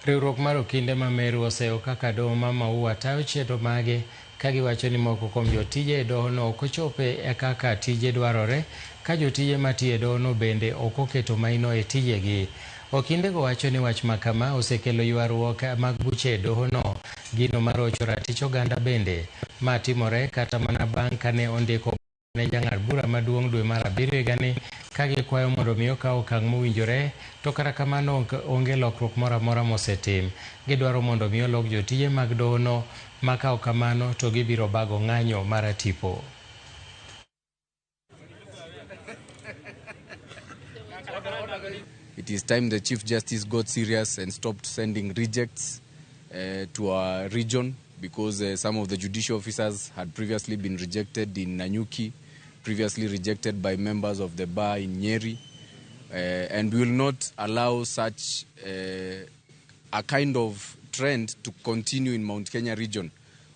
Riwruok mar Okinde ma Meru oseyo kaka doho ma Maua tayo chenro mage ka giwacho ni moko kuom jotije e dohono ok ochope e kaka tije dwarore, ka jotije matiyo e dohono bende ok oketo maino e tijegi. Okindego wacho ni wach makama osekelo ywaruok mag buche e dohono. Gino marocho ratich oganda bende. Ma timore kata mana bang' kane ondiko ne jang'ad bura maduong' dwe mar abiriyo higani ka gikwayo mondo mi okaw okang' mowinjore, to kata kamano onge lokruok moro amora mosetim. Gidwaro mondo mi olok jotije mag dohono, ma kaok kamano to gibiro bago ng'anyo mar tipo. It is time the Chief Justice got serious and stopped sending rejects to our region, because some of the judicial officers had previously been rejected in Nanyuki, previously rejected by members of the bar in Nyeri, and we will not allow such a kind of trend to continue in Mount Kenya region,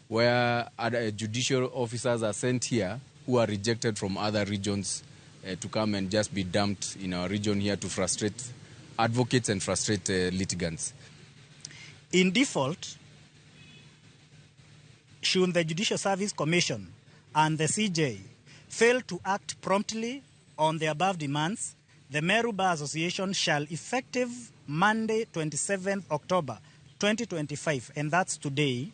where other judicial officers are sent here who are rejected from other regions to come and just be dumped in our region here to frustrate advocates and frustrate litigants. In default, should the Judicial Service Commission and the CJ fail to act promptly on the above demands, the Meru Bar Association shall, effective Monday, 27th October 2025, and that's today,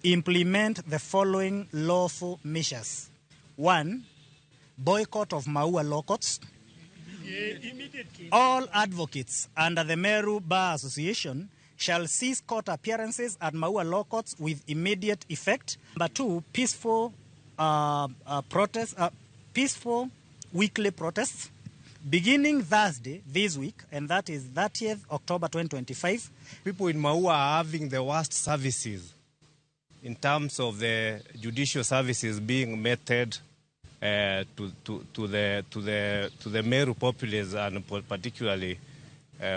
implement the following lawful measures. 1. Boycott of Maua law courts. All advocates under the Meru Bar Association shall cease court appearances at Maua law courts with immediate effect. Number 2, peaceful weekly protests beginning Thursday this week, and that is 30th October 2025. People in Maua are having the worst services in terms of the judicial services being meted to the Meru populace, and particularly